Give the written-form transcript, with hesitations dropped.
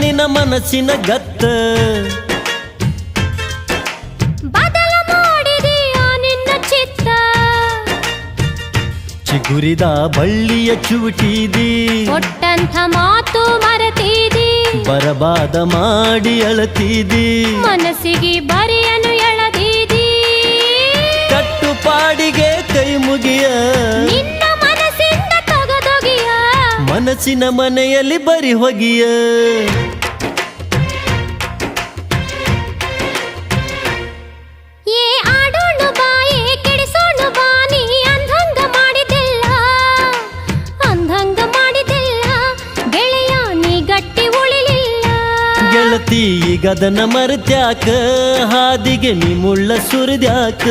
ನಿನ್ನ ಮನಸ್ಸಿನ ಗತ್ತ ಬದಲ ಮಾಡಿದೀಯ ನಿನ್ನ ಚಿತ್ತ ಚಿಗುರಿದ ಬಳ್ಳಿಯ ಚೂಟಿದಿ ಕೊಟ್ಟಂಥ ಮಾತು ಮರೆತಿದಿ ಬರಬಾದ ಮಾಡಿ ಅಳತಿದಿ ಮನಸ್ಸಿಗೆ ಬರಿಯನು ಎಳದಿದಿ ಕಟ್ಟುಪಾಡಿಗೆ ಕೈ ಮುಗಿಯ ನಿನ್ನ ಮನಸ್ಸಿಂದ ತೊಗದೊಗಿಯ ಮನಸ್ಸಿನ ಮನೆಯಲ್ಲಿ ಬರಿ ಹೊಗಿಯ ಏ ಆಡೋಣು ಬಾ ಏ ಕೆಡಿಸೋಣು ಬಾ ನೀ ಅಂದಂಗ ಮಾಡಿದೆಲ್ಲ ಅಂದಂಗ ಮಾಡಿದೆಲ್ಲ ಗೆಳೆಯ ನೀ ಗಟ್ಟಿ ಉಳಿಲಿಲ್ಲ ಗೆಳತಿ ಈಗದನ ಮರೆತ್ಯಾಕ ಹಾದಿಗೆ ನೀ ಮುಳ್ಳ ಸುರಿದ್ಯಾಕ